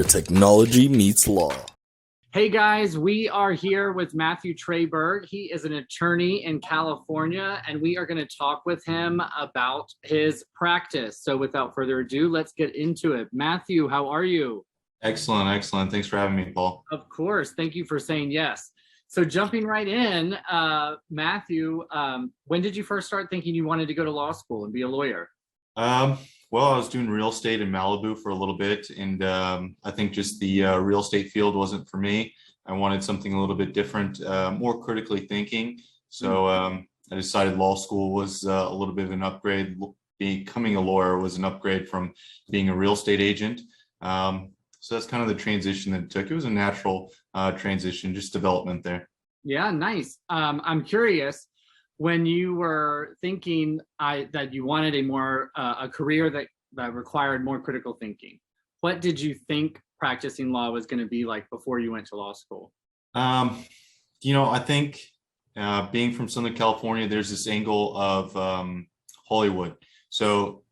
where technology meets law. Hey guys, we are here with Matthew Treybig. He is an attorney in California, and we are going to talk with him about his practice. So without further ado, let's get into it. Matthew, how are you? Excellent, excellent. Thanks for having me, Paul. Of course. Thank you for saying yes. So jumping right in, Matthew, when did you first start thinking you wanted to go to law school and be a lawyer? Well, I was doing real estate in Malibu for a little bit, and I think just the real estate field wasn't for me. I wanted something a little bit different, more critically thinking. So I decided law school was a little bit of an upgrade. Becoming a lawyer was an upgrade from being a real estate agent. So that's kind of the transition that it took. It was a natural transition, just development there. Yeah, nice. I'm curious, when you were thinking that you wanted a career that required more critical thinking, what did you think practicing law was going to be like before you went to law school? I think being from Southern California, there's this angle of Hollywood. So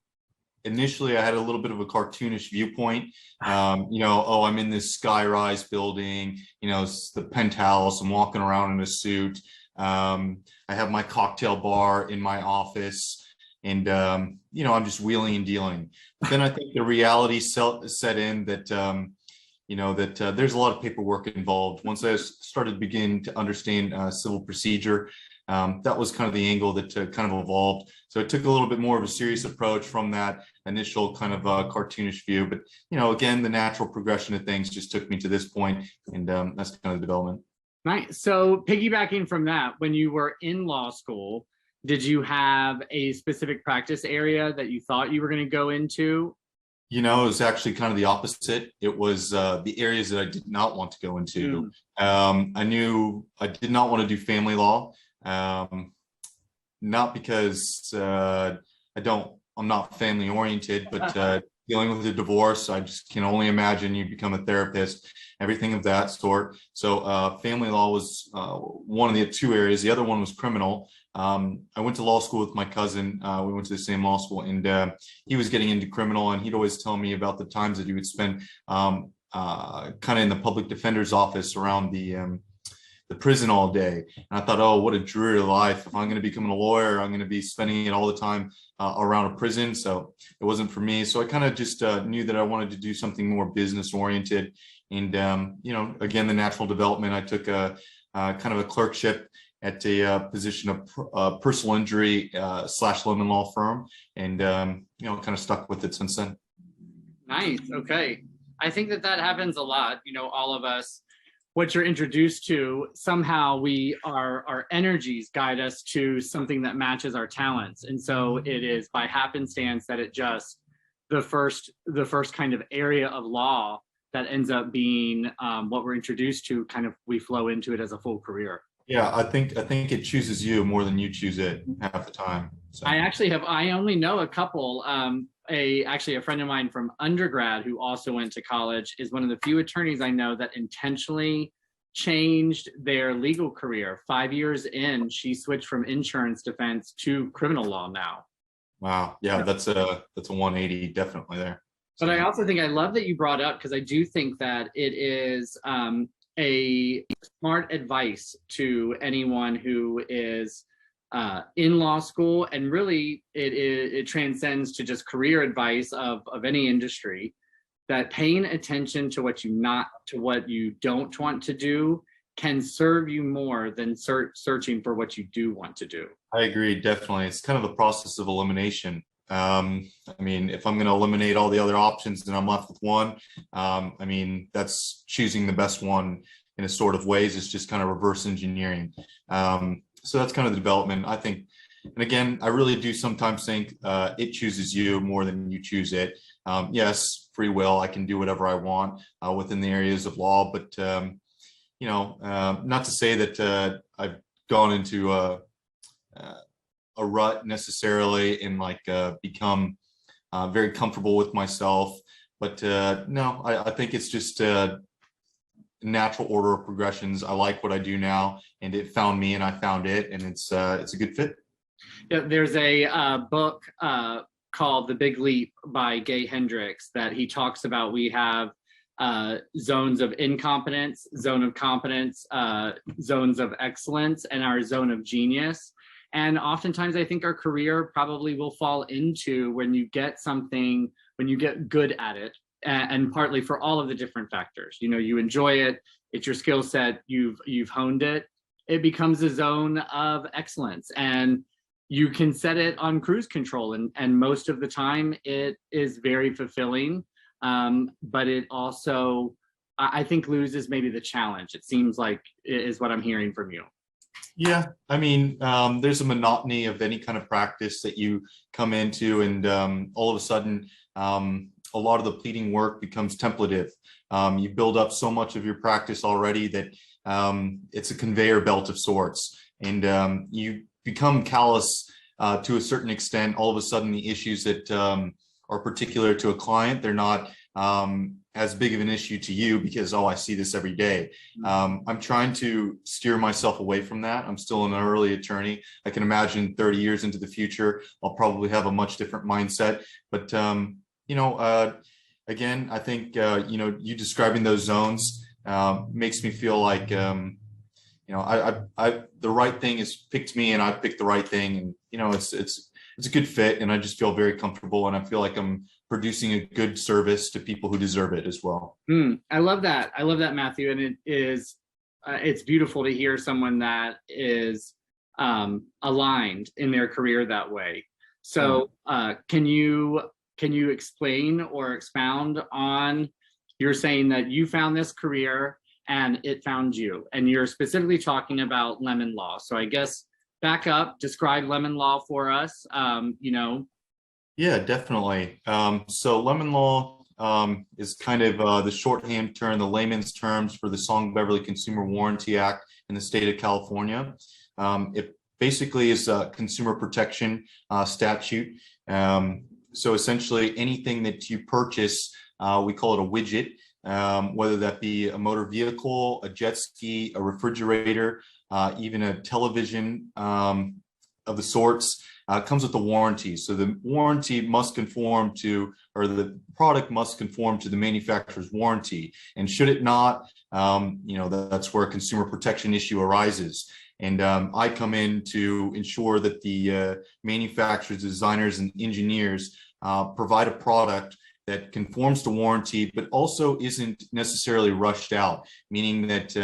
initially I had a little bit of a cartoonish viewpoint. I'm in this sky-rise building, it's the penthouse, I'm walking around in a suit. I have my cocktail bar in my office, and I'm just wheeling and dealing. But then I think the reality set in that there's a lot of paperwork involved. Once I started beginning to understand civil procedure, that was kind of the angle that kind of evolved. So it took a little bit more of a serious approach from that initial kind of cartoonish view. But again, the natural progression of things just took me to this point, and that's kind of the development. Nice. So piggybacking from that, when you were in law school, did you have a specific practice area that you thought you were going to go into? It was actually kind of the opposite. It was the areas that I did not want to go into. I knew I did not want to do family law, not because I'm not family oriented, but dealing with a divorce, I just can only imagine you become a therapist, everything of that sort. So family law was one of the two areas. The other one was criminal. I went to law school with my cousin. We went to the same law school, and he was getting into criminal, and he'd always tell me about the times that he would spend kind of in the public defender's office around the prison all day. And I thought, oh, what a dreary life. If I'm going to become a lawyer, I'm going to be spending it all the time around a prison. So it wasn't for me. So I kind of just knew that I wanted to do something more business oriented. And, again, the natural development, I took a kind of a clerkship at a position of personal injury / lemon law firm, and, kind of stuck with it since then. Nice. Okay. I think that happens a lot. All of us, what you're introduced to, somehow our energies guide us to something that matches our talents. And so it is by happenstance that the first kind of area of law that ends up being what we're introduced to, kind of we flow into it as a full career. Yeah, I think it chooses you more than you choose it half the time. So. I only know a couple. Actually a friend of mine from undergrad who also went to college is one of the few attorneys I know that intentionally changed their legal career. 5 years in, she switched from insurance defense to criminal law now. Wow. Yeah, that's a 180 definitely there. So. But I also think I love that you brought up, because I do think that it is a smart advice to anyone who is in law school, and really it transcends to just career advice of any industry, that paying attention to what you don't want to do can serve you more than searching for what you do want to do. I agree, definitely. It's kind of the process of elimination. If I'm going to eliminate all the other options, then I'm left with one. That's choosing the best one in a sort of ways. It's just kind of reverse engineering. So that's kind of the development, I think. And again, I really do sometimes think it chooses you more than you choose it. Yes, free will, I can do whatever I want within the areas of law, but, not to say that I've gone into a rut necessarily and become very comfortable with myself. But no, I think it's just natural order of progressions. I like what I do now, and it found me and I found it, and it's a good fit. Yeah, there's a book called The Big Leap by Gay Hendricks that he talks about. We have zones of incompetence, zone of competence, zones of excellence, and our zone of genius. And oftentimes I think our career probably will fall into when you get something, when you get good at it, and partly for all of the different factors. You know, you enjoy it, it's your skill set, you've honed it, it becomes a zone of excellence, and you can set it on cruise control, and most of the time it is very fulfilling. But it also, I think, loses maybe the challenge. It seems like is what I'm hearing from you. Yeah, I mean, there's a monotony of any kind of practice that you come into, and all of a sudden, a lot of the pleading work becomes templative. You build up so much of your practice already that it's a conveyor belt of sorts, and you become callous to a certain extent. All of a sudden, the issues that are particular to a client, they're not as big of an issue to you because, oh, I see this every day. I'm trying to steer myself away from that. I'm still an early attorney. I can imagine 30 years into the future, I'll probably have a much different mindset. But, you know, again, I think, you know, you describing those zones makes me feel like, you know, the right thing has picked me, and I've picked the right thing, and you know, it's a good fit, and I just feel very comfortable, and I feel like I'm producing a good service to people who deserve it as well. I love that. I love that, Matthew, and it is it's beautiful to hear someone that is aligned in their career that way. So, can you explain or expound on? You're saying that you found this career and it found you, and you're specifically talking about lemon law. So I guess back up, describe lemon law for us. You know. Yeah, definitely. So lemon law is kind of the shorthand term, the layman's terms for the Song-Beverly Consumer Warranty Act in the state of California. It basically is a consumer protection statute. So essentially anything that you purchase, we call it a widget, whether that be a motor vehicle, a jet ski, a refrigerator, even a television of the sorts, comes with a warranty. So the warranty must conform to, or the product must conform to the manufacturer's warranty. And should it not, you know, that's where a consumer protection issue arises. And I come in to ensure that the manufacturers, designers, and engineers provide a product that conforms to warranty, but also isn't necessarily rushed out, meaning that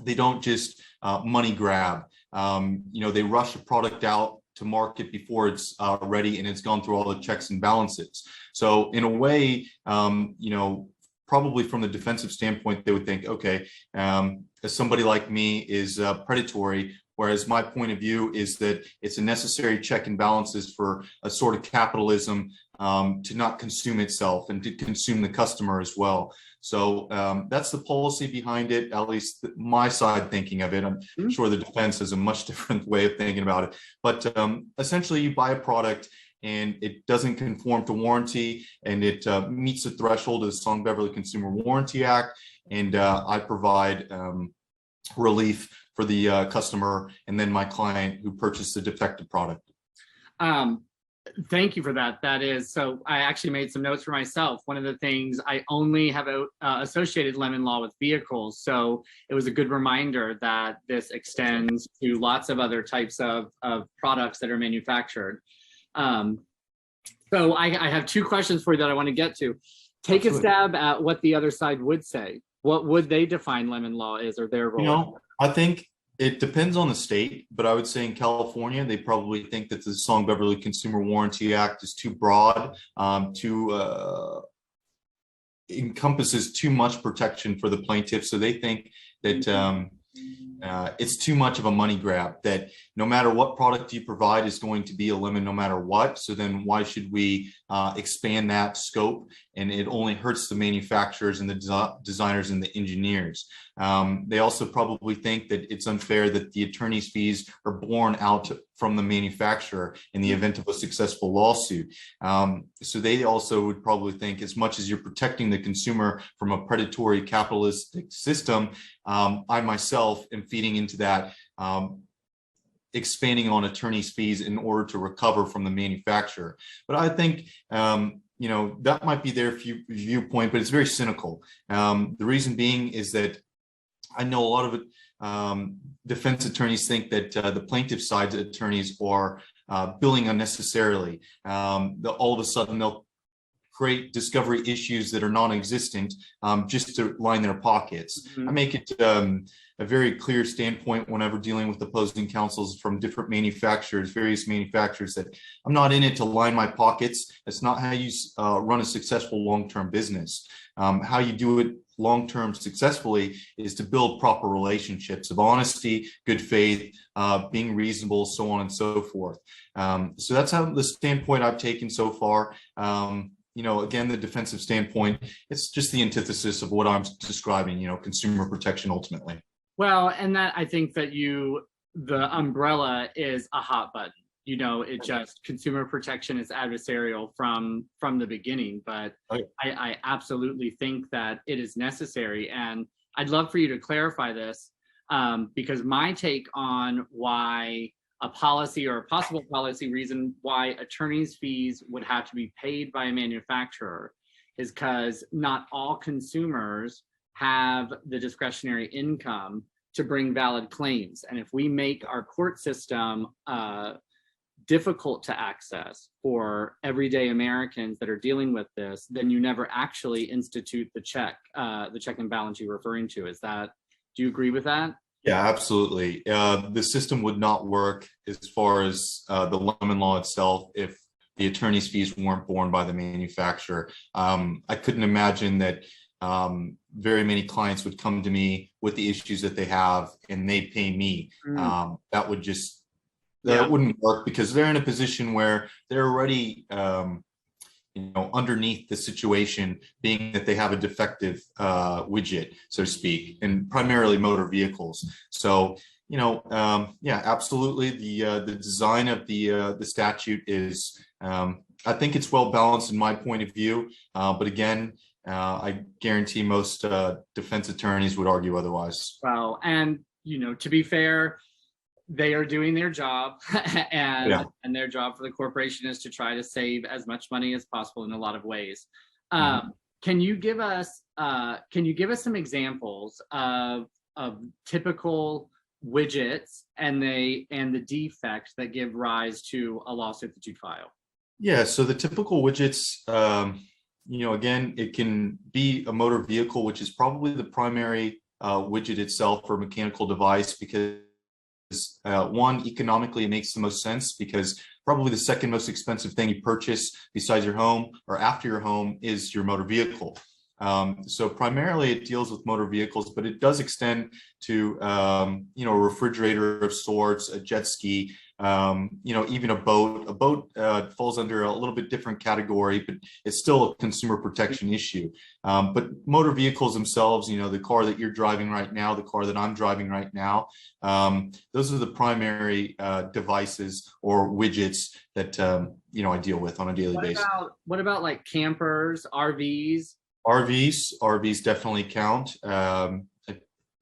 they don't just money grab. You know, they rush a product out to market before it's ready and it's gone through all the checks and balances. So in a way, you know, probably from the defensive standpoint, they would think, okay, as somebody like me is predatory, whereas my point of view is that it's a necessary check and balances for a sort of capitalism to not consume itself and to consume the customer as well. So that's the policy behind it, at least my side thinking of it. I'm sure the defense has a much different way of thinking about it. But essentially, you buy a product and it doesn't conform to warranty, and it meets the threshold of the Song-Beverly Consumer Warranty Act, and I provide relief for the customer and then my client who purchased the defective product. Thank you for that. That is, so I actually made some notes for myself. One of the things, I only have associated lemon law with vehicles. So it was a good reminder that this extends to lots of other types of products that are manufactured. So I have two questions for you that I want to get to. Take a stab at what the other side would say. What would they define lemon law is, or their role? You know, I think it depends on the state, but I would say in California, they probably think that the Song-Beverly Consumer Warranty Act is too broad, encompasses too much protection for the plaintiff. So they think that it's too much of a money grab, that no matter what product you provide is going to be a lemon no matter what. So then why should we expand that scope? And it only hurts the manufacturers and the designers and the engineers. They also probably think that it's unfair that the attorney's fees are borne out from the manufacturer in the event of a successful lawsuit. So they also would probably think, as much as you're protecting the consumer from a predatory capitalistic system, I myself am feeding into that, expanding on attorney's fees in order to recover from the manufacturer. But I think that might be their viewpoint, but it's very cynical. The reason being is that I know a lot of defense attorneys think that the plaintiff side attorneys are billing unnecessarily. All of a sudden they'll create discovery issues that are non-existent just to line their pockets. I make it a very clear standpoint whenever dealing with opposing counsels from different manufacturers, various manufacturers, that I'm not in it to line my pockets. That's not how you run a successful long-term business. How you do it long-term successfully is to build proper relationships of honesty, good faith, being reasonable, so on and so forth. So that's how the standpoint I've taken so far. Again, the defensive standpoint, it's just the antithesis of what I'm describing, consumer protection ultimately. Well, and that I think that the umbrella is a hot button. It just consumer protection is adversarial from the beginning, but I absolutely think that it is necessary. And I'd love for you to clarify this because my take on why a policy or a possible policy reason why attorney's fees would have to be paid by a manufacturer is because not all consumers have the discretionary income to bring valid claims. And if we make our court system difficult to access for everyday Americans that are dealing with this, then you never actually institute the check and balance you're referring to. Do you agree with that? Yeah, absolutely. The system would not work as far as the lemon law itself if the attorney's fees weren't borne by the manufacturer. I couldn't imagine that very many clients would come to me with the issues that they have and they pay me. That wouldn't work because they're in a position where they're already underneath the situation, being that they have a defective widget, so to speak, and primarily motor vehicles. So, absolutely. The design of the statute is, I think it's well balanced in my point of view. But again, I guarantee most defense attorneys would argue otherwise. Well, and to be fair, they are doing their job, and their job for the corporation is to try to save as much money as possible in a lot of ways. Can you give us some examples of typical widgets and the defects that give rise to a lawsuit that you file? Yeah, so the typical widgets, again, it can be a motor vehicle, which is probably the primary widget itself or mechanical device, because one, economically it makes the most sense, because probably the second most expensive thing you purchase besides your home or after your home is your motor vehicle. So primarily it deals with motor vehicles, but it does extend to a refrigerator of sorts, a jet ski, even a boat. A boat falls under a little bit different category, but it's still a consumer protection issue. But motor vehicles themselves, the car that you're driving right now, the car that I'm driving right now, those are the primary devices or widgets that I deal with on a daily basis. What about like campers, RVs? RVs definitely count. A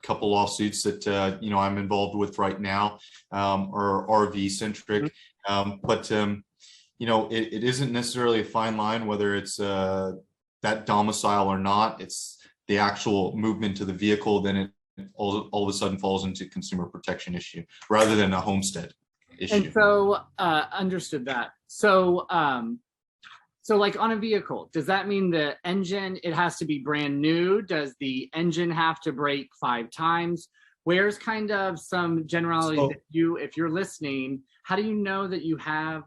couple lawsuits that I'm involved with right now are RV centric, but it isn't necessarily a fine line whether it's that domicile or not. It's the actual movement to the vehicle, then it all of a sudden falls into consumer protection issue rather than a homestead issue. And so understood that. So like on a vehicle, does that mean the engine, it has to be brand new? Does the engine have to break 5 times? Where's kind of some generality that if you're listening, how do you know that you have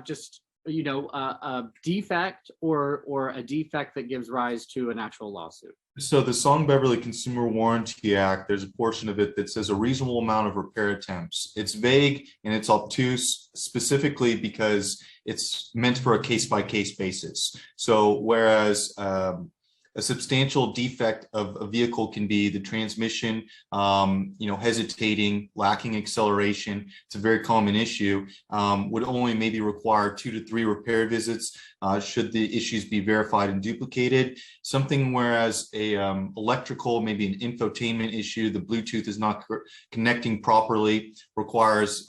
just, a defect or a defect that gives rise to an actual lawsuit? So the Song-Beverly Consumer Warranty Act, there's a portion of it that says a reasonable amount of repair attempts. It's vague and it's obtuse specifically because it's meant for a case-by-case basis. So whereas a substantial defect of a vehicle can be the transmission, hesitating, lacking acceleration. It's a very common issue. Would only maybe require 2 to 3 repair visits should the issues be verified and duplicated. Something whereas a electrical, maybe an infotainment issue, the Bluetooth is not connecting properly, requires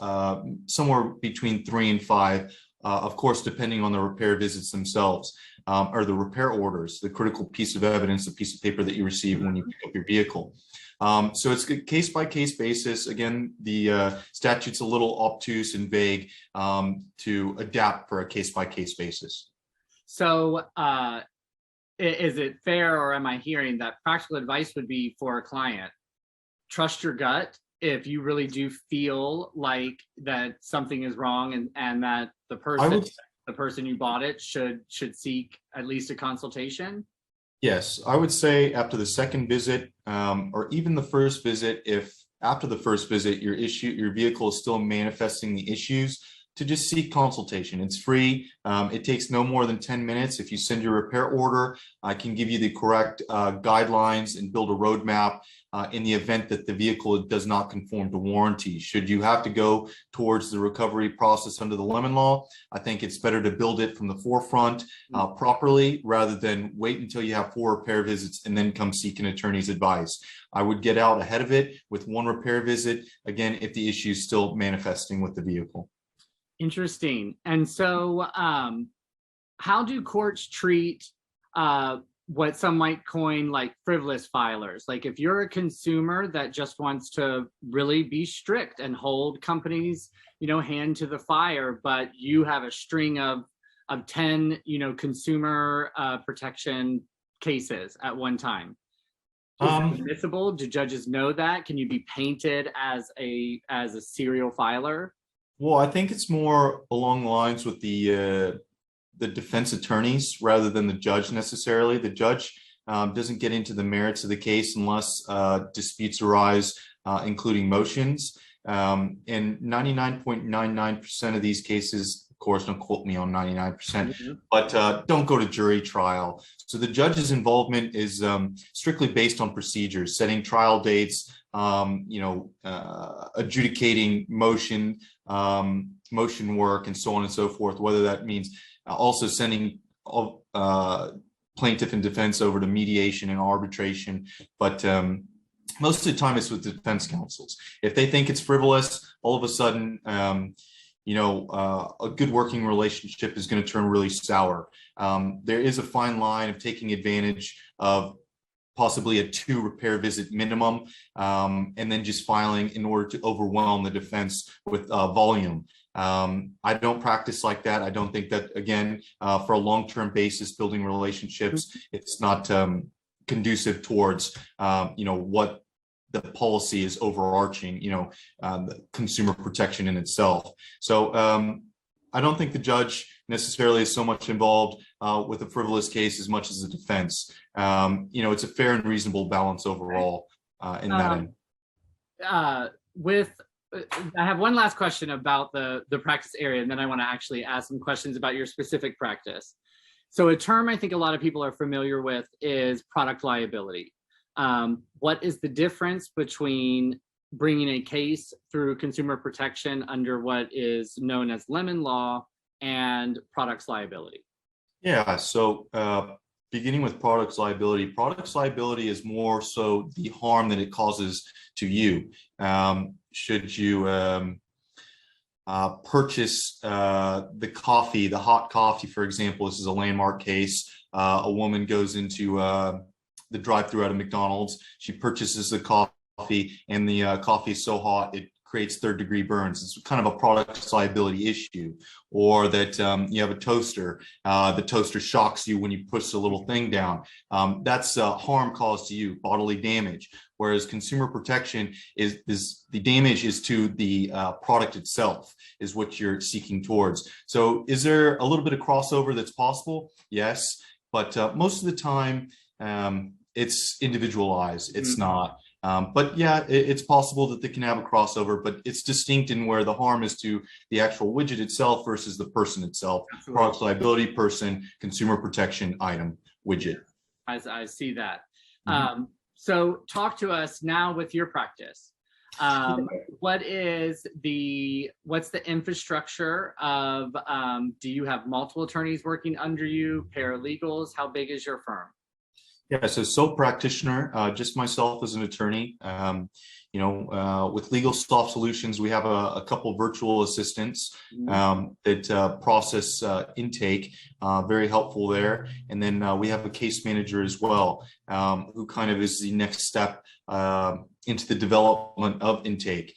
somewhere between 3 and 5 of course, depending on the repair visits themselves, or the repair orders, the critical piece of evidence, the piece of paper that you receive when you pick up your vehicle. So it's a case-by-case basis. Again, the statute's a little obtuse and vague to adapt for a case-by-case basis. So is it fair, or am I hearing that practical advice would be for a client, trust your gut if you really do feel like that something is wrong, and that the person you bought it should seek at least a consultation? Yes, I would say after the second visit, or even the first visit, if after the first visit your vehicle is still manifesting the issues, to just seek consultation. It's free. It takes no more than 10 minutes. If you send your repair order, I can give you the correct guidelines and build a roadmap in the event that the vehicle does not conform to warranty. Should you have to go towards the recovery process under the lemon law, I think it's better to build it from the forefront properly, rather than wait until you have 4 repair visits and then come seek an attorney's advice. I would get out ahead of it with 1 repair visit, again, if the issue is still manifesting with the vehicle. Interesting. And so how do courts treat what some might coin like frivolous filers? Like if you're a consumer that just wants to really be strict and hold companies, hand to the fire, but you have a string of 10, consumer protection cases at one time. Is it admissible? Do judges know that? Can you be painted as a serial filer? Well, I think it's more along the lines with the defense attorneys rather than the judge necessarily. The judge doesn't get into the merits of the case unless disputes arise, including motions. In 99.99% of these cases, of course, don't quote me on 99%, but don't go to jury trial. So the judge's involvement is strictly based on procedures, setting trial dates, adjudicating motion work, and so on and so forth, whether that means also sending plaintiff and defense over to mediation and arbitration. But most of the time it's with the defense counsels. If they think it's frivolous, all of a sudden, a good working relationship is going to turn really sour. There is a fine line of taking advantage of possibly a 2 repair visit minimum, and then just filing in order to overwhelm the defense with volume. I don't practice like that. I don't think that, again, for a long-term basis, building relationships, it's not conducive towards, what the policy is overarching, the consumer protection in itself. So I don't think the judge necessarily is so much involved with a frivolous case as much as the defense. It's a fair and reasonable balance overall in that end. I have one last question about the practice area, and then I want to actually ask some questions about your specific practice. So a term I think a lot of people are familiar with is product liability. What is the difference between bringing a case through consumer protection under what is known as lemon law and products liability? Yeah, so beginning with products liability is more so the harm that it causes to you. Should you purchase the hot coffee, for example, this is a landmark case. A woman goes into the drive-thru at a McDonald's. She purchases the coffee, and the coffee is so hot it creates 3rd-degree burns. It's kind of a product liability issue. Or that you have a toaster. The toaster shocks you when you push the little thing down. That's harm caused to you, bodily damage. Whereas consumer protection is the damage is to the product itself, is what you're seeking towards. So is there a little bit of crossover that's possible? Yes, but most of the time it's individualized. It's not. But yeah, it's possible that they can have a crossover, but it's distinct in where the harm is to the actual widget itself versus the person itself. Absolutely. Product liability, person, consumer protection, item, widget. I see that. So talk to us now with your practice. What's the infrastructure of, do you have multiple attorneys working under you, paralegals? How big is your firm? Yeah, so sole practitioner, just myself as an attorney. With LegalSoft Solutions, we have a couple virtual assistants that process intake, very helpful there. And then we have a case manager as well, who kind of is the next step into the development of intake.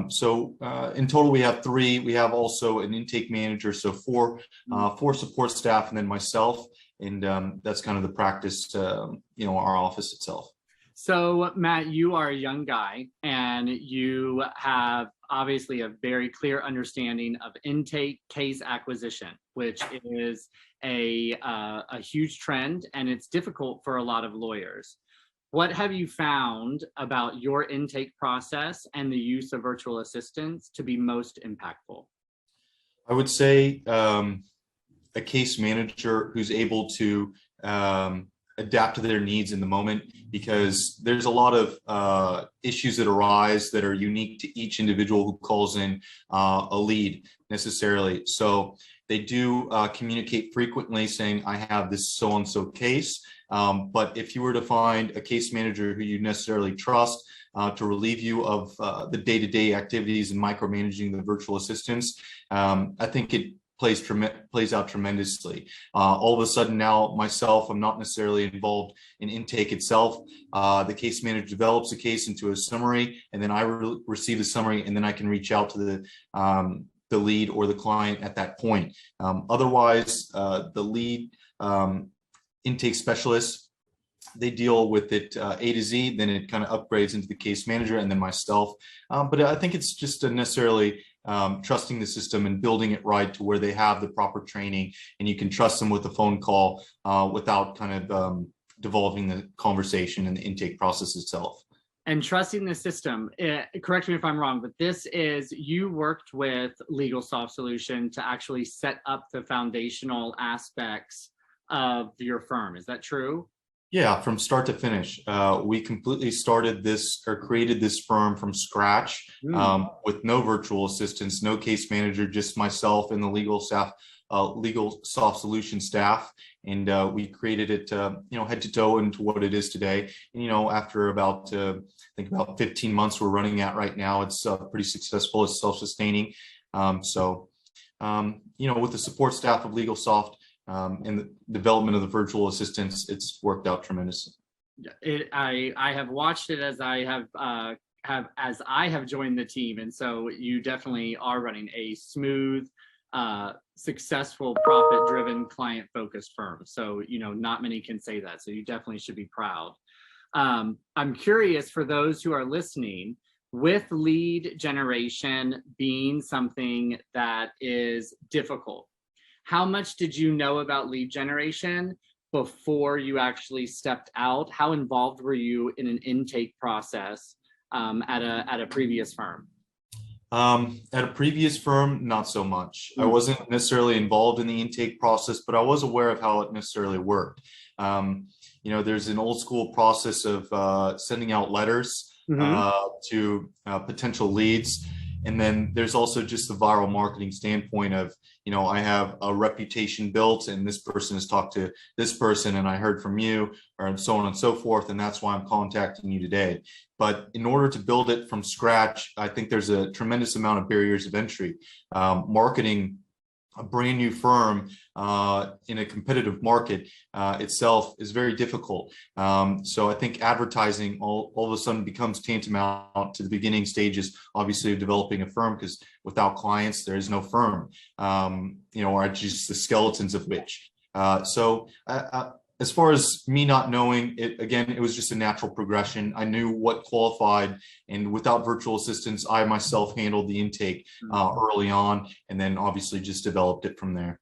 So in total, we have 3. We have also an intake manager, so 4 support staff, and then myself. And that's kind of the practice, our office itself. So Matt, you are a young guy and you have obviously a very clear understanding of intake case acquisition, which is a huge trend, and it's difficult for a lot of lawyers. What have you found about your intake process and the use of virtual assistants to be most impactful? I would say a case manager who's able to adapt to their needs in the moment, because there's a lot of issues that arise that are unique to each individual who calls in a lead necessarily. So they do communicate frequently saying, I have this so-and-so case. But if you were to find a case manager who you necessarily trust to relieve you of the day-to-day activities and micromanaging the virtual assistants, I think it plays out tremendously. All of a sudden now, myself, I'm not necessarily involved in intake itself. The case manager develops a case into a summary, and then I receive the summary, and then I can reach out to the lead or the client at that point. Otherwise, the lead intake specialist, they deal with it A to Z, then it kind of upgrades into the case manager and then myself. But I think it's just necessarily trusting the system and building it right to where they have the proper training, and you can trust them with a phone call without kind of devolving the conversation and the intake process itself. And trusting the system, correct me if I'm wrong, but you worked with LegalSoft Solution to actually set up the foundational aspects of your firm. Is that true? Yeah, from start to finish. We completely started this or created this firm from scratch with no virtual assistants, no case manager, just myself and the LegalSoft Solution staff. And we created it, head to toe into what it is today. And, after about, I think about 15 months we're running at right now, it's pretty successful. It's self-sustaining. With the support staff of LegalSoft, and the development of the virtual assistants, it's worked out tremendously. I have watched it as I have joined the team, and so you definitely are running a smooth, successful, profit-driven, client-focused firm. So not many can say that. So you definitely should be proud. I'm curious, for those who are listening, with lead generation being something that is difficult, how much did you know about lead generation before you actually stepped out? How involved were you in an intake process at a previous firm? At a previous firm, not so much. I wasn't necessarily involved in the intake process, but I was aware of how it necessarily worked. There's an old school process of sending out letters to potential leads. And then there's also just the viral marketing standpoint of, I have a reputation built and this person has talked to this person and I heard from you, or so on and so forth. And that's why I'm contacting you today. But in order to build it from scratch, I think there's a tremendous amount of barriers of entry. Marketing a brand new firm in a competitive market itself is very difficult. So I think advertising all of a sudden becomes tantamount to the beginning stages, obviously, of developing a firm, because without clients, there is no firm, or just the skeletons of which. As far as me not knowing it, again, it was just a natural progression. I knew what qualified, and without virtual assistants, I myself handled the intake early on, and then obviously just developed it from there.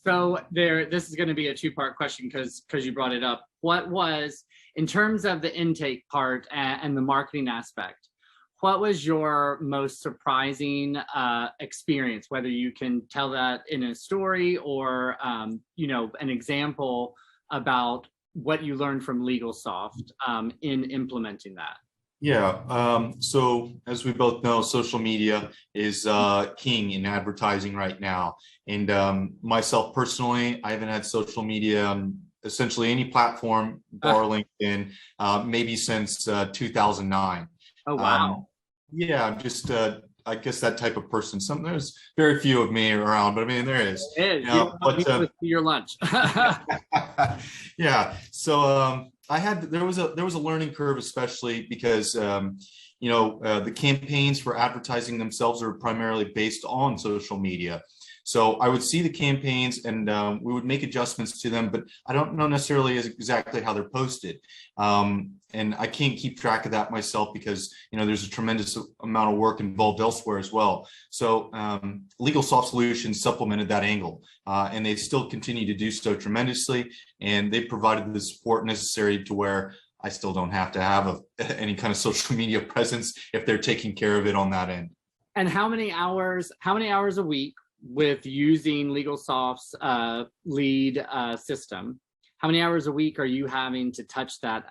So this is going to be a two-part question because you brought it up. What was, in terms of the intake part and the marketing aspect, what was your most surprising experience, whether you can tell that in a story or, an example about what you learned from LegalSoft in implementing that? Yeah. So as we both know, social media is king in advertising right now. And myself personally, I haven't had social media on essentially any platform, bar LinkedIn, maybe since 2009. Oh, wow. Yeah, I'm just I guess that type of person. There's very few of me around, but I mean there is. It is. You You know, don't want me to see your lunch. yeah. So I had there was a learning curve, especially because the campaigns for advertising themselves are primarily based on social media. So I would see the campaigns and we would make adjustments to them, but I don't know necessarily exactly how they're posted. And I can't keep track of that myself because, there's a tremendous amount of work involved elsewhere as well. So LegalSoft Solution supplemented that angle and they still continue to do so tremendously. And they provided the support necessary to where I still don't have to have any kind of social media presence if they're taking care of it on that end. And how many hours a week with using LegalSoft's lead system? How many hours a week are you having to touch that,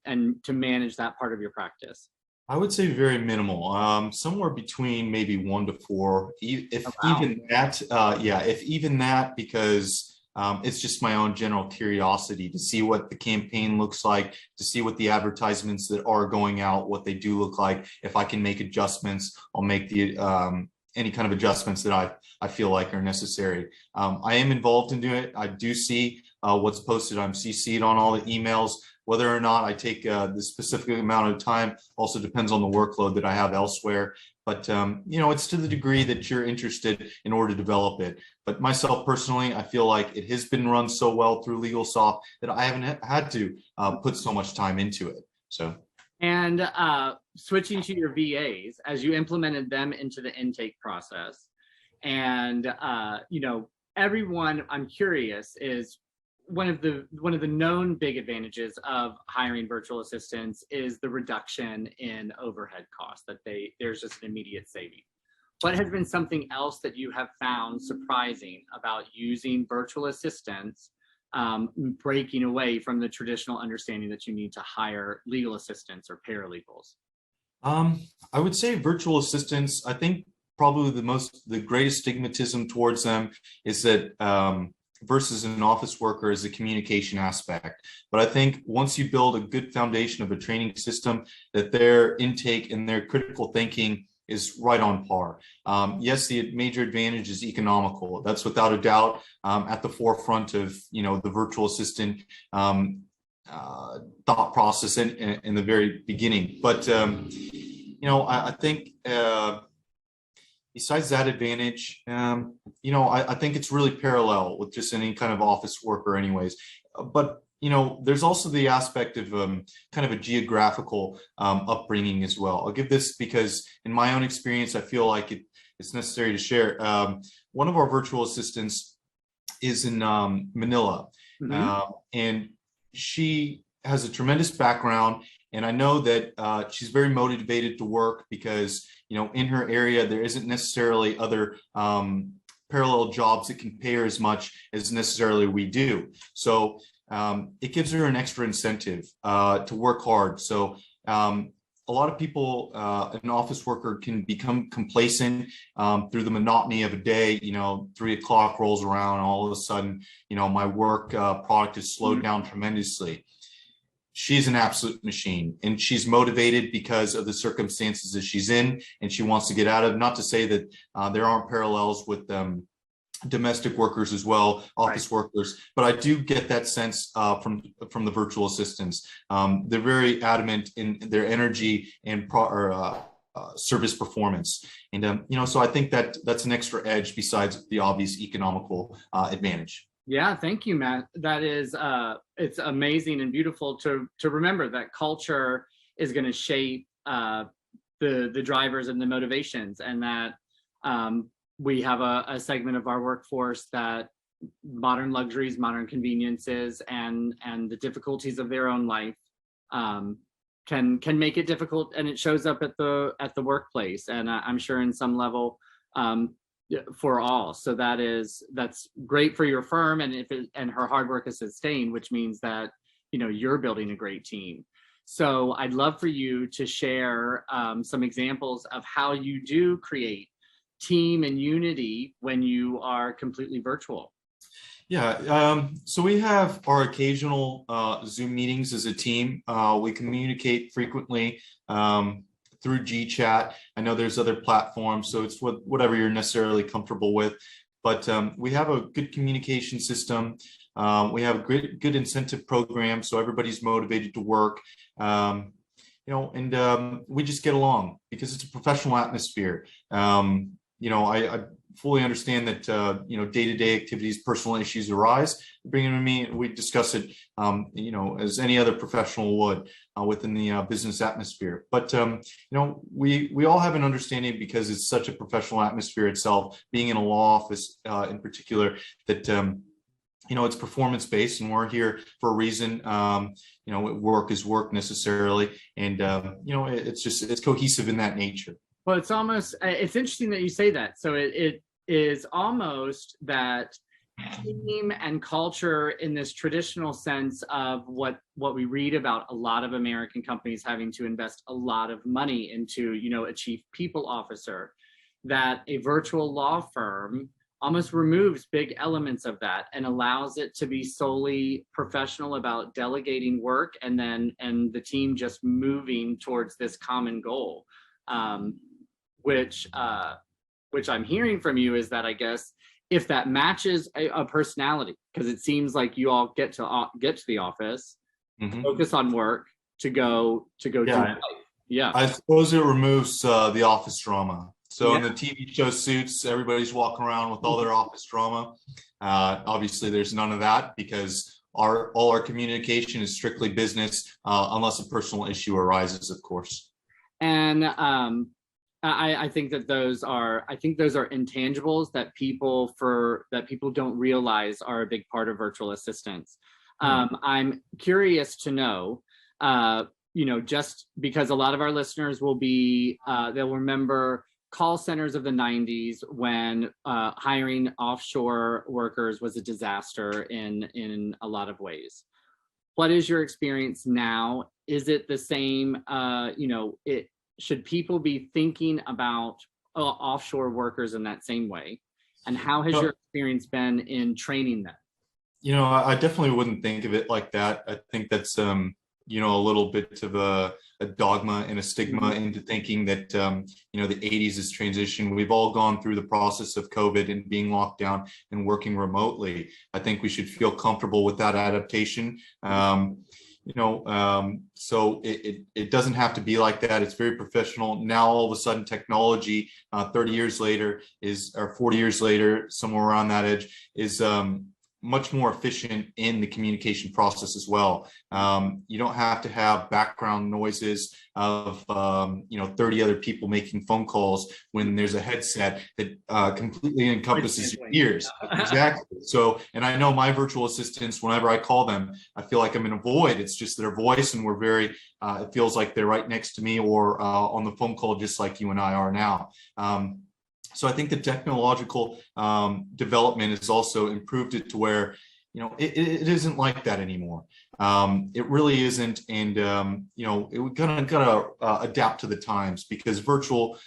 and to manage that part of your practice? I would say very minimal, somewhere between maybe 1 to 4, if wow. even that. If even that, because it's just my own general curiosity to see what the campaign looks like, to see what the advertisements that are going out, what they do look like. If I can make adjustments, I'll make the any kind of adjustments that I feel like are necessary. I am involved in doing it. I do see what's posted. I'm CC'd on all the emails. Whether or not I take the specific amount of time also depends on the workload that I have elsewhere. But, it's to the degree that you're interested in order to develop it. But myself personally, I feel like it has been run so well through LegalSoft that I haven't had to put so much time into it. So. And switching to your VAs, as you implemented them into the intake process, and everyone, I'm curious, is one of the known big advantages of hiring virtual assistants is the reduction in overhead costs, that there's just an immediate saving. What has been something else that you have found surprising about using virtual assistants, breaking away from the traditional understanding that you need to hire legal assistants or paralegals? I would say virtual assistants, I think probably the greatest stigmatism towards them is that versus an office worker is the communication aspect. But I think once you build a good foundation of a training system, that their intake and their critical thinking is right on par. Yes, the major advantage is economical. That's without a doubt at the forefront of the virtual assistant thought process in the very beginning. But I think besides that advantage, I think it's really parallel with just any kind of office worker anyways. But there's also the aspect of kind of a geographical upbringing as well. I'll give this because in my own experience, I feel like it's necessary to share. One of our virtual assistants is in Manila, and she has a tremendous background. And I know that she's very motivated to work because, in her area, there isn't necessarily other parallel jobs that can pay her as much as necessarily we do. So it gives her an extra incentive to work hard. So a lot of people, an office worker can become complacent through the monotony of a day. 3 o'clock rolls around and all of a sudden, my work product is slowed down tremendously. She's an absolute machine, and she's motivated because of the circumstances that she's in and she wants to get out of. Not to say that there aren't parallels with domestic workers as well, office workers, but I do get that sense from the virtual assistants. They're very adamant in their energy and service performance. And, so I think that's an extra edge besides the obvious economical advantage. Yeah, thank you, Matt. That is, it's amazing and beautiful to remember that culture is going to shape the drivers and the motivations, and that we have a segment of our workforce that modern luxuries, modern conveniences, and the difficulties of their own life can make it difficult, and it shows up at the workplace, and I'm sure in some level for all. So that's great for your firm, and her hard work is sustained, which means that you're building a great team. So I'd love for you to share some examples of how you do create team and unity when you are completely virtual. Yeah, so we have our occasional Zoom meetings as a team. We communicate frequently. through GChat. I know there's other platforms, so it's whatever you're necessarily comfortable with. But we have a good communication system. We have a good incentive program, so everybody's motivated to work. We just get along because it's a professional atmosphere. I fully understand that day-to-day activities, personal issues arise. Bring them to me, we discuss it, as any other professional would within the business atmosphere. But we all have an understanding, because it's such a professional atmosphere itself, being in a law office in particular, that it's performance based, and we're here for a reason. Work is work necessarily, and it's cohesive in that nature. Well, it's interesting that you say that. So it is almost that team and culture in this traditional sense of what we read about a lot of American companies having to invest a lot of money into, a chief people officer, that a virtual law firm almost removes big elements of that and allows it to be solely professional about delegating work, and the team just moving towards this common goal. Which I'm hearing from you is that, I guess, if that matches a personality, because it seems like you all get to the office, focus on work, to go do life. Yeah, I suppose it removes the office drama. So in the TV show Suits, everybody's walking around with all their office drama. Obviously, there's none of that, because all our communication is strictly business, unless a personal issue arises, of course. And I think that those are intangibles that people don't realize are a big part of virtual assistants. I'm curious to know, just because a lot of our listeners will be, they'll remember call centers of the 90s when hiring offshore workers was a disaster in a lot of ways. What is your experience now? Is it the same? Should people be thinking about offshore workers in that same way? And how has your experience been in training them? I definitely wouldn't think of it like that. I think that's, a little bit of a dogma and a stigma into thinking that, the 80s is transition. We've all gone through the process of COVID and being locked down and working remotely. I think we should feel comfortable with that adaptation. So it doesn't have to be like that. It's very professional. Now, all of a sudden, technology 30 years later or 40 years later, somewhere around that edge, is much more efficient in the communication process as well. You don't have to have background noises of 30 other people making phone calls when there's a headset that completely encompasses your ears. Exactly. So, and I know my virtual assistants, whenever I call them, I feel like I'm in a void. It's just their voice, and we're very, it feels like they're right next to me, or on the phone call, just like you and I are now. So I think the technological development has also improved it to where, it isn't like that anymore. It really isn't. And, we gotta adapt to the times, because virtual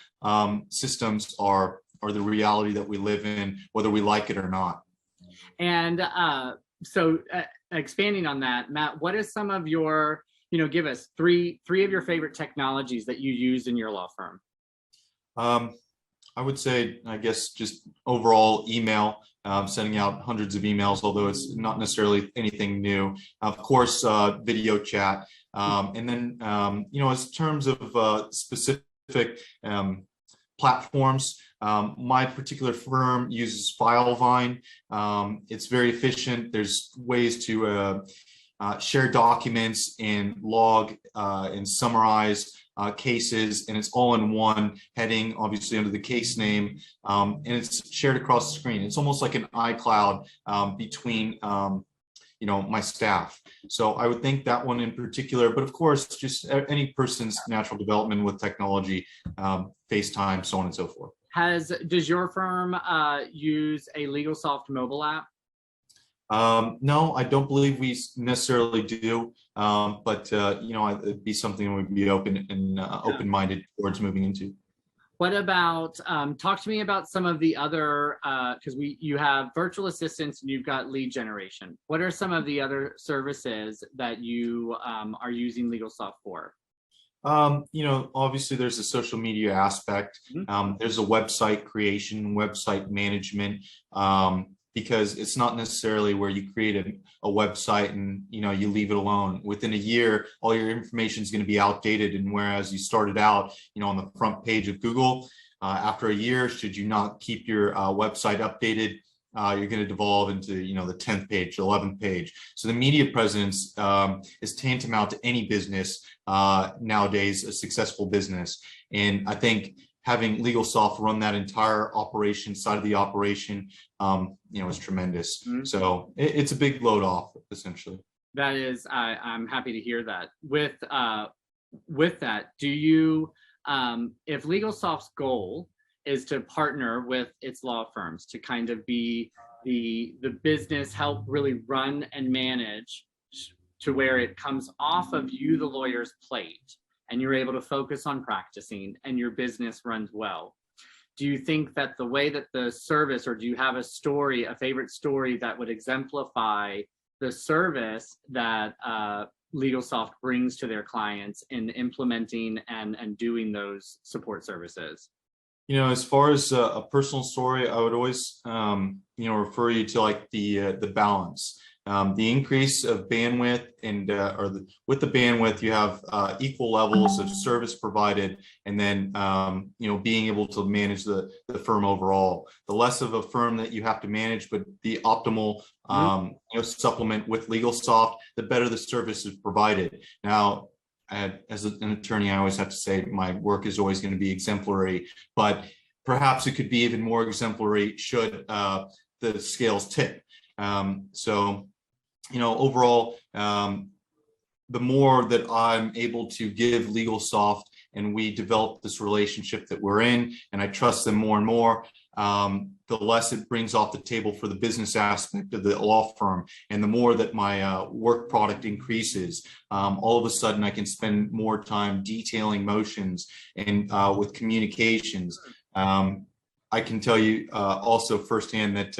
systems are the reality that we live in, whether we like it or not. And so expanding on that, Matt, what is some of your, give us three of your favorite technologies that you use in your law firm? I would say, I guess, just overall email, sending out hundreds of emails, although it's not necessarily anything new. Of course, video chat. And then, as terms of specific platforms, my particular firm uses FileVine. It's very efficient. There's ways to share documents and log and summarize cases, and it's all in one heading, obviously under the case name, and it's shared across the screen. It's almost like an iCloud between my staff. So I would think that one in particular, but of course, just any person's natural development with technology, FaceTime, so on and so forth. Does your firm use a LegalSoft mobile app? No, I don't believe we necessarily do, but it'd be something we'd be open-minded towards moving into. What about, talk to me about some of the other, because you have virtual assistants and you've got lead generation. What are some of the other services that you are using LegalSoft for? Obviously there's a social media aspect. There's a website creation, website management, because it's not necessarily where you create a website and you leave it alone. Within a year, all your information is going to be outdated. And whereas you started out, on the front page of Google, after a year, should you not keep your website updated, you're going to devolve into the 10th page, 11th page. So the media presence is tantamount to any business nowadays, a successful business. And I think having LegalSoft run that entire operation side of the operation, is tremendous. So it's a big load off, essentially. That is, I'm happy to hear that. With that, do you, if LegalSoft's goal is to partner with its law firms to kind of be the business, help really run and manage to where it comes off of you, the lawyer's plate, and you're able to focus on practicing and your business runs well. Do you think that the way that the service, or do you have a favorite story that would exemplify the service that LegalSoft brings to their clients in implementing and doing those support services? As far as a personal story, I would always, refer you to like the balance. The increase of bandwidth and with the bandwidth, you have equal levels of service provided, and then being able to manage the firm overall. The less of a firm that you have to manage, but the optimal supplement with LegalSoft, the better the service is provided. Now, as an attorney, I always have to say my work is always going to be exemplary, but perhaps it could be even more exemplary should the scales tip. Overall, the more that I'm able to give LegalSoft and we develop this relationship that we're in, and I trust them more and more, the less it brings off the table for the business aspect of the law firm. And the more that my work product increases, all of a sudden I can spend more time detailing motions and with communications. I can tell you also firsthand that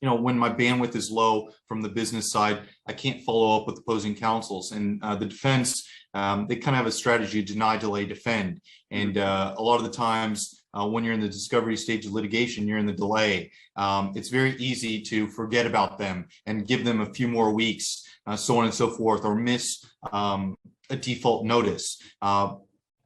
when my bandwidth is low from the business side, I can't follow up with opposing counsels. And the defense, they kind of have a strategy: deny, delay, defend. And a lot of the times when you're in the discovery stage of litigation, you're in the delay. It's very easy to forget about them and give them a few more weeks, so on and so forth, or miss a default notice.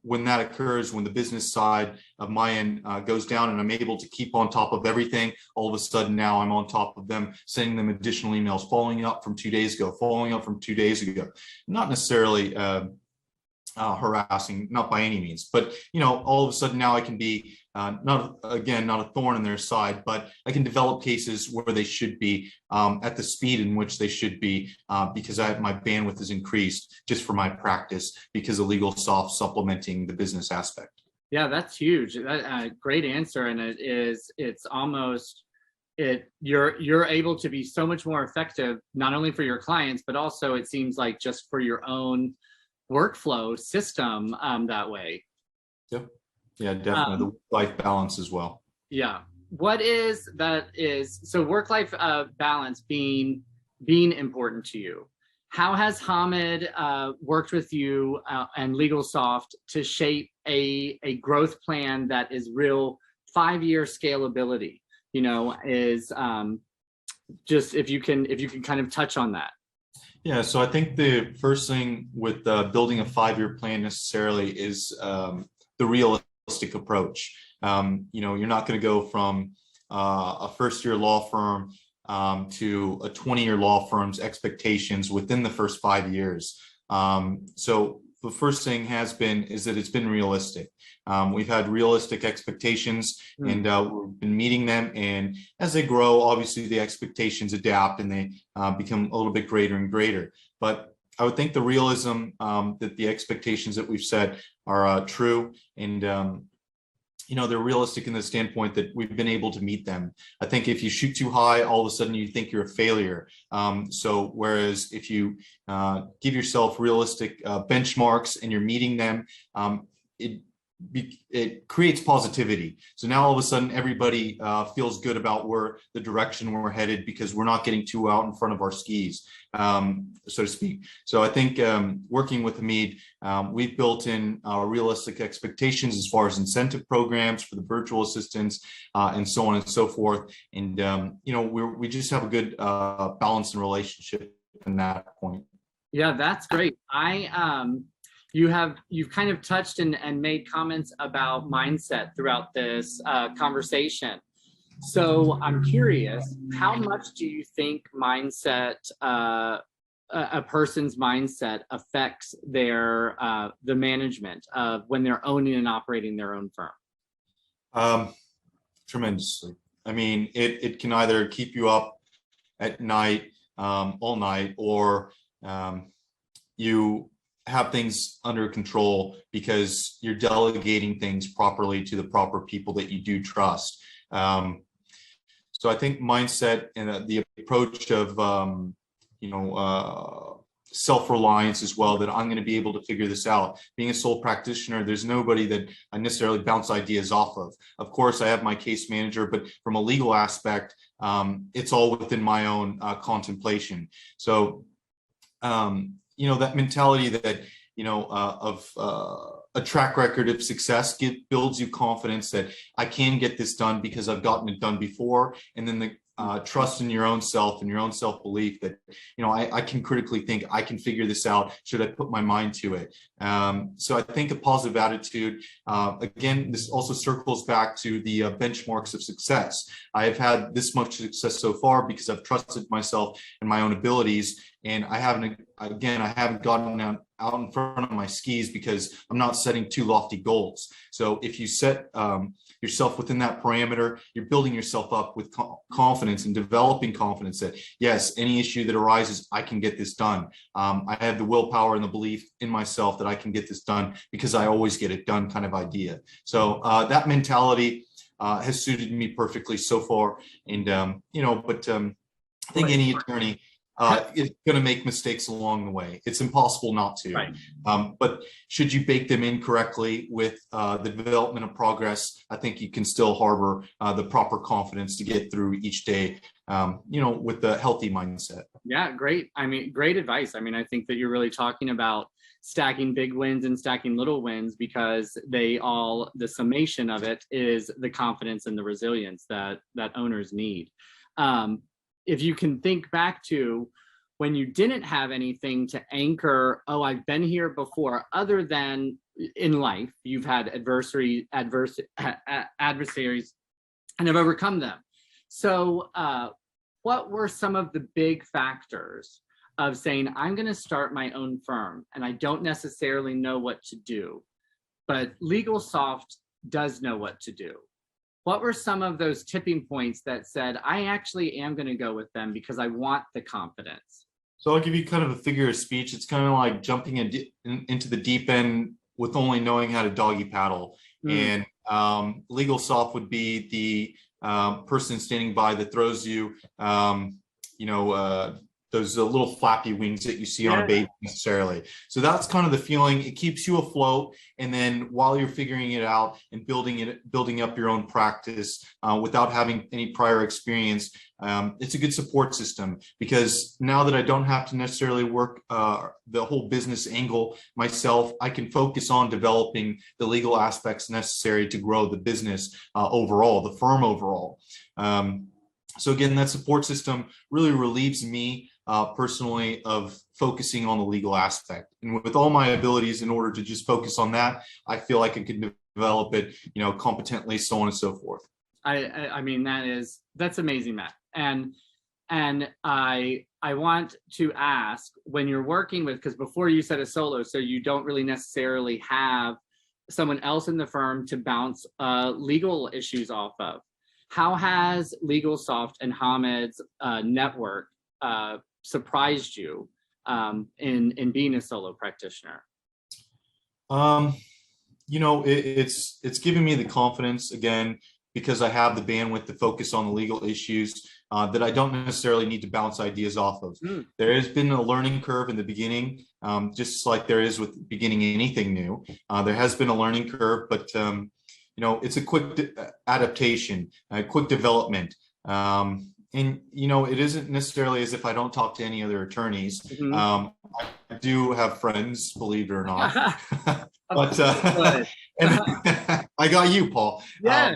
When that occurs, when the business side of my end goes down and I'm able to keep on top of everything, all of a sudden now I'm on top of them, sending them additional emails, following up from 2 days ago, following up from 2 days ago. Not necessarily harassing, not by any means, but all of a sudden now I can be not a thorn in their side, but I can develop cases where they should be at the speed in which they should be, because my bandwidth is increased just for my practice because of LegalSoft supplementing the business aspect. Yeah, that's huge. Great answer, and you're able to be so much more effective, not only for your clients, but also it seems like just for your own workflow system that way. Yep. Yeah, definitely. The work-life balance as well. Yeah. So work-life balance being important to you. How has Hamid worked with you and LegalSoft to shape a growth plan that is real 5-year scalability? Is just if you can kind of touch on that. Yeah, so I think the first thing with building a 5-year plan necessarily is the realistic approach. You're not going to go from a first-year law firm to a 20-year law firm's expectations within the first 5 years. So the first thing is that it's been realistic. We've had realistic expectations, and we've been meeting them. And as they grow, obviously the expectations adapt and they become a little bit greater and greater. But I would think the realism that the expectations that we've set are true, and they're realistic in the standpoint that we've been able to meet them. I think if you shoot too high, all of a sudden you think you're a failure. So whereas if you give yourself realistic benchmarks and you're meeting them, it creates positivity. So now all of a sudden everybody feels good about where the direction we're headed, because we're not getting too out in front of our skis, so to speak. So I think working with Hamid, we've built in realistic expectations as far as incentive programs for the virtual assistants, and so on and so forth. And we just have a good balance and relationship in that point. Yeah, that's great. You've kind of touched and made comments about mindset throughout this conversation. So I'm curious, how much do you think mindset, a person's mindset affects their the management of when they're owning and operating their own firm? Tremendously. I mean, it can either keep you up at night, all night, or you have things under control because you're delegating things properly to the proper people that you do trust. So I think mindset and the approach of self-reliance as well, that I'm going to be able to figure this out. Being a sole practitioner, there's nobody that I necessarily bounce ideas off of. Of course, I have my case manager, but from a legal aspect, it's all within my own contemplation. So that mentality that, of a track record of success builds you confidence that I can get this done because I've gotten it done before. And then the trust in your own self and your own self-belief that, I can critically think I can figure this out should I put my mind to it. So I think a positive attitude, again, this also circles back to the benchmarks of success. I have had this much success so far because I've trusted myself and my own abilities. And I haven't gotten out in front of my skis because I'm not setting too lofty goals. So if you set yourself within that parameter, you're building yourself up with confidence and developing confidence that, yes, any issue that arises, I can get this done. I have the willpower and the belief in myself that I can get this done because I always get it done kind of idea. So that mentality has suited me perfectly so far. And, I think any attorney is going to make mistakes along the way. It's impossible not to. Right. But should you bake them in correctly with the development of progress, I think you can still harbor the proper confidence to get through each day, with the healthy mindset. Yeah, great. Great advice. I think that you're really talking about stacking big wins and stacking little wins, because the summation of it is the confidence and the resilience that owners need. If you can think back to when you didn't have anything to anchor, oh, I've been here before, other than in life, you've had adversaries and have overcome them. So what were some of the big factors of saying, I'm going to start my own firm and I don't necessarily know what to do, but LegalSoft does know what to do? What were some of those tipping points that said, I actually am going to go with them because I want the confidence? So I'll give you kind of a figure of speech. It's kind of like jumping into the deep end with only knowing how to doggy paddle. And LegalSoft would be the person standing by that throws you, those little flappy wings that you see on a baby necessarily. So that's kind of the feeling. It keeps you afloat. And then while you're figuring it out and building up your own practice without having any prior experience, it's a good support system, because now that I don't have to necessarily work the whole business angle myself, I can focus on developing the legal aspects necessary to grow the business overall, the firm overall. So again, that support system really relieves me personally of focusing on the legal aspect. And with all my abilities, in order to just focus on that, I feel like I can develop it, competently, so on and so forth. That's amazing, Matt. And I want to ask, when you're working with, because before you said a solo, so you don't really necessarily have someone else in the firm to bounce legal issues off of. How has LegalSoft and Hamid's network surprised you in being a solo practitioner? It's given me the confidence again because I have the bandwidth to focus on the legal issues that I don't necessarily need to bounce ideas off of. There has been a learning curve in the beginning, just like there is with beginning anything new. There has been a learning curve, but it's a quick adaptation, a quick development. And it isn't necessarily as if I don't talk to any other attorneys. I do have friends, believe it or not. But and I got you, Paul. Yeah.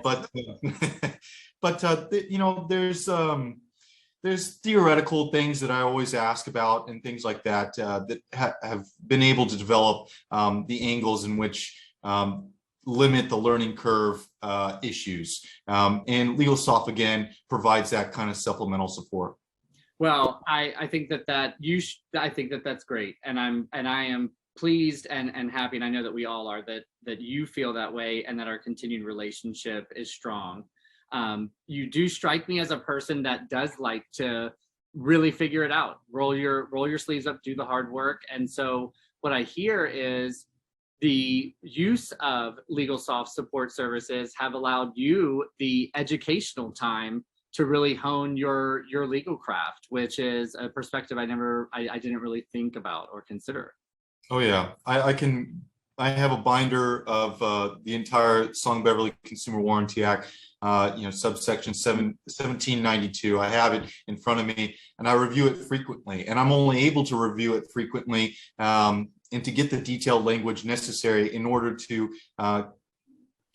There's theoretical things that I always ask about and things like that that have been able to develop the angles in which limit the learning curve issues. And LegalSoft, again, provides that kind of supplemental support. Well, I think I think that's great, and I am pleased and happy, and I know that we all are, that you feel that way and that our continued relationship is strong. You do strike me as a person that does like to really figure it out, roll your sleeves up, do the hard work. And so what I hear is the use of LegalSoft support services have allowed you the educational time to really hone your legal craft, which is a perspective I didn't really think about or consider. Oh yeah, I have a binder of the entire Song-Beverly Consumer Warranty Act, subsection 1792. I have it in front of me, and I review it frequently. And I'm only able to review it frequently and to get the detailed language necessary in order to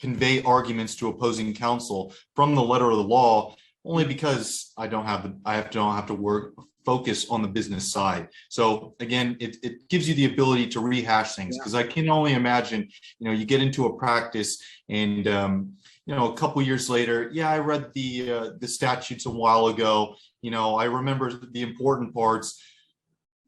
convey arguments to opposing counsel from the letter of the law, only because I don't have to focus on the business side. So again, it gives you the ability to rehash things, because I can only imagine, you get into a practice and a couple years later, I read the statutes a while ago, I remember the important parts,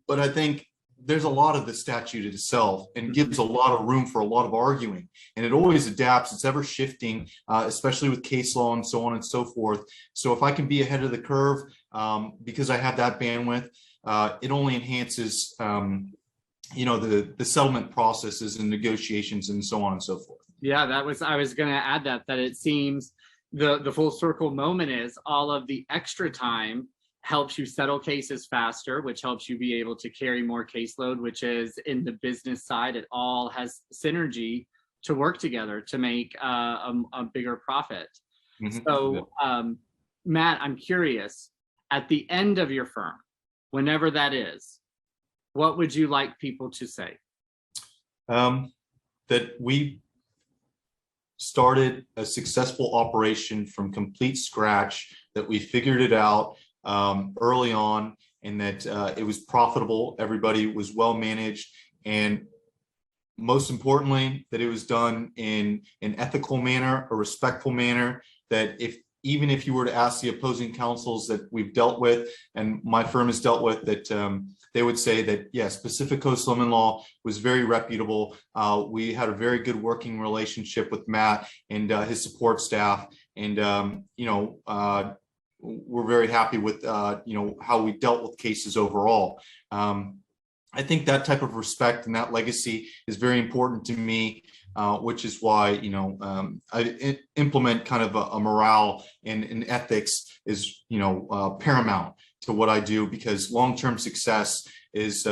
but I think there's a lot of the statute itself and gives a lot of room for a lot of arguing, and it always adapts. It's ever shifting, especially with case law and so on and so forth. So if I can be ahead of the curve, because I have that bandwidth, it only enhances, the settlement processes and negotiations and so on and so forth. Yeah, I was going to add that it seems the full circle moment is all of the extra time helps you settle cases faster, which helps you be able to carry more caseload, which is in the business side. It all has synergy to work together to make a bigger profit. So, Matt, I'm curious, at the end of your firm, whenever that is, what would you like people to say? That we started a successful operation from complete scratch, that we figured it out early on, and that it was profitable, everybody was well managed, and most importantly, that it was done in an ethical manner, a respectful manner, that even if you were to ask the opposing counsels that we've dealt with and my firm has dealt with, that they would say that, yes, Pacific Coast Lemon Law was very reputable. We had a very good working relationship with Matt and his support staff, and we're very happy with how we dealt with cases overall. I think that type of respect and that legacy is very important to me, which is why I implement kind of a morale and ethics is paramount to what I do, because long-term success is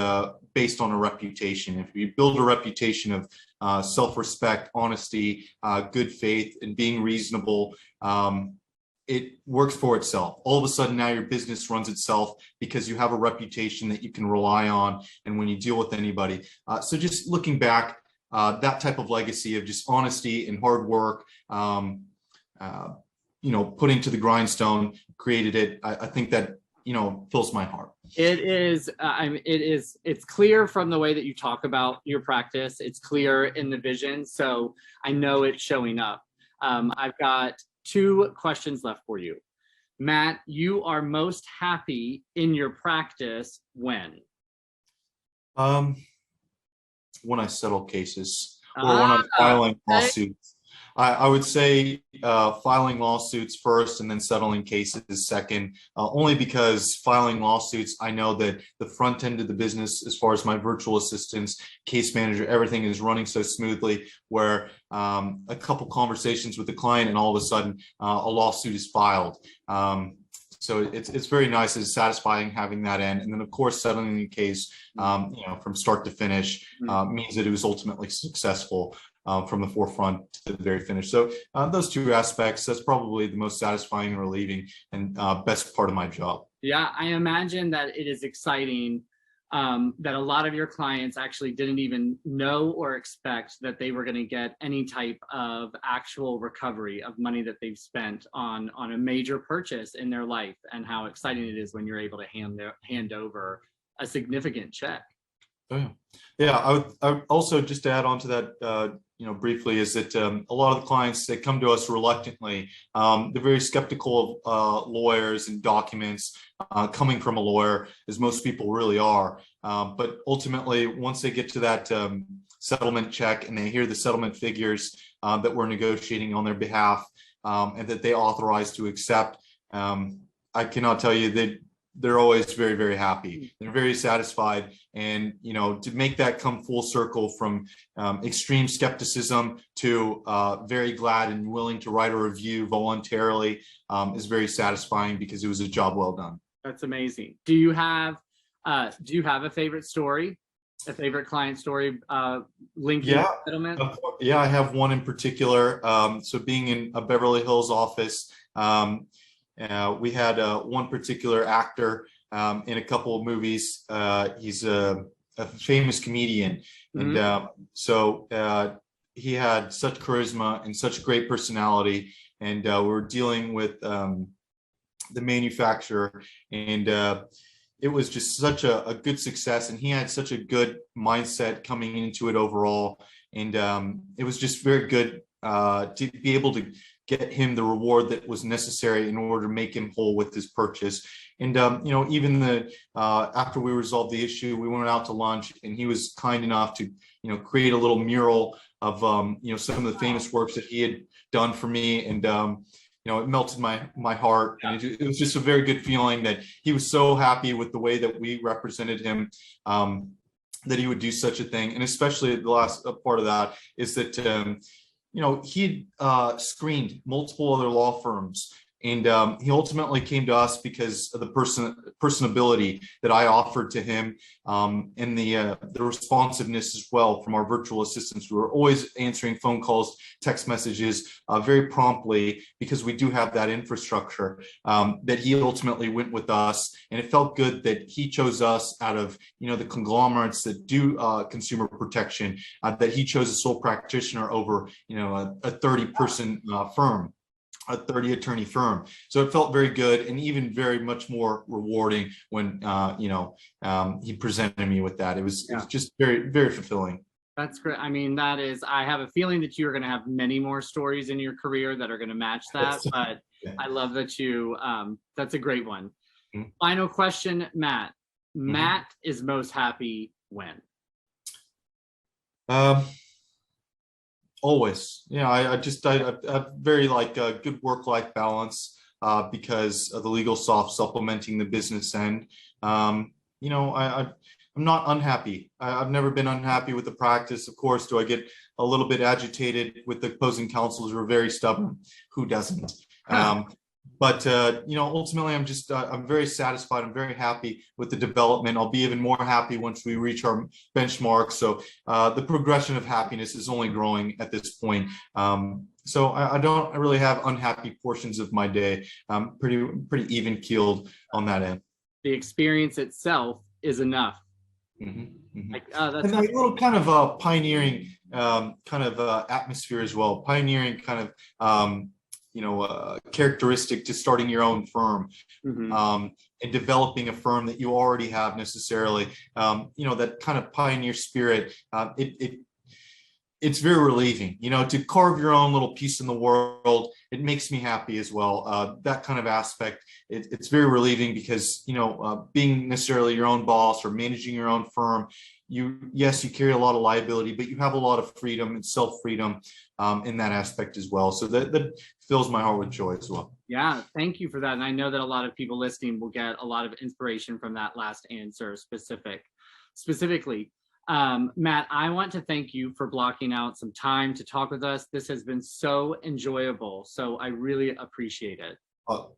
based on a reputation. If you build a reputation of self-respect, honesty, good faith, and being reasonable, it works for itself. All of a sudden now your business runs itself because you have a reputation that you can rely on, and when you deal with anybody. So just looking back, that type of legacy of just honesty and hard work, putting to the grindstone, created it. I think that fills my heart. It's clear from the way that you talk about your practice. It's clear in the vision, so I know it's showing up. I've got 2 questions left for you. Matt, you are most happy in your practice when? When I settle cases, or when I'm filing lawsuits. I would say filing lawsuits first and then settling cases second, only because filing lawsuits, I know that the front end of the business, as far as my virtual assistants, case manager, everything is running so smoothly where a couple conversations with the client and all of a sudden a lawsuit is filed. So it's very nice. It's satisfying having that end. And then, of course, settling the case, from start to finish means that it was ultimately successful from the forefront to the very finish. So those two aspects, that's probably the most satisfying and relieving and best part of my job. Yeah, I imagine that it is exciting that a lot of your clients actually didn't even know or expect that they were going to get any type of actual recovery of money that they've spent on a major purchase in their life, and how exciting it is when you're able to hand over a significant check. Oh, yeah. I would also, just to add on to that, briefly, is that a lot of the clients, they come to us reluctantly. They're very skeptical of lawyers and documents coming from a lawyer, as most people really are. But ultimately, once they get to that settlement check and they hear the settlement figures that we're negotiating on their behalf and that they authorize to accept, I cannot tell you that they're always very, very happy. They're very satisfied. And, to make that come full circle from extreme skepticism to very glad and willing to write a review voluntarily is very satisfying, because it was a job well done. That's amazing. Do you have a favorite story, a favorite client story linking to settlement? Yeah, I have one in particular. So being in a Beverly Hills office, we had one particular actor in a couple of movies. He's a famous comedian. Mm-hmm. And so he had such charisma and such great personality. And we're dealing with the manufacturer. And it was just such a good success. And he had such a good mindset coming into it overall. And it was just very good to be able to get him the reward that was necessary in order to make him whole with his purchase. And even after we resolved the issue, we went out to lunch, and he was kind enough to create a little mural of some of the famous works that he had done for me. And it melted my heart. And it was just a very good feeling that he was so happy with the way that we represented him, that he would do such a thing. And especially the last part of that is that he had screened multiple other law firms, and he ultimately came to us because of the personability that I offered to him, and the responsiveness as well from our virtual assistants. We were always answering phone calls, text messages very promptly, because we do have that infrastructure, that he ultimately went with us. And it felt good that he chose us out of the conglomerates that do consumer protection, that he chose a sole practitioner over a 30-person firm, a 30 attorney firm. So it felt very good, and even very much more rewarding when he presented me with that. It was just very, very fulfilling. That's great. I mean, I have a feeling that you're going to have many more stories in your career that are going to match that, but I love that that's a great one. Mm-hmm. Final question, Matt. Mm-hmm. Matt is most happy when? Always. I have very good work-life balance because of the LegalSoft supplementing the business end. I'm not unhappy. I've never been unhappy with the practice. Of course, do I get a little bit agitated with the opposing counsels who are very stubborn? Who doesn't? But ultimately, I'm very satisfied. I'm very happy with the development. I'll be even more happy once we reach our benchmark. So the progression of happiness is only growing at this point. So I don't really have unhappy portions of my day. I'm pretty even keeled on that end. The experience itself is enough. Mm-hmm. That's and a little kind of pioneering atmosphere as well. Pioneering kind of characteristic to starting your own firm, and developing a firm that you already have necessarily, that kind of pioneer spirit. it's very relieving, to carve your own little piece in the world. It makes me happy as well. That kind of aspect, it's very relieving because, being necessarily your own boss or managing your own firm, yes, you carry a lot of liability, but you have a lot of freedom and self-freedom in that aspect as well. So that fills my heart with joy as well. Yeah, thank you for that. And I know that a lot of people listening will get a lot of inspiration from that last answer specifically. Matt, I want to thank you for blocking out some time to talk with us. This has been so enjoyable. So I really appreciate it.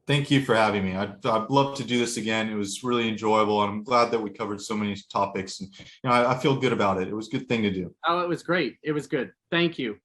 Thank you for having me. I'd love to do this again. It was really enjoyable. And I'm glad that we covered so many topics. And I feel good about it. It was a good thing to do. Oh, it was great. It was good. Thank you.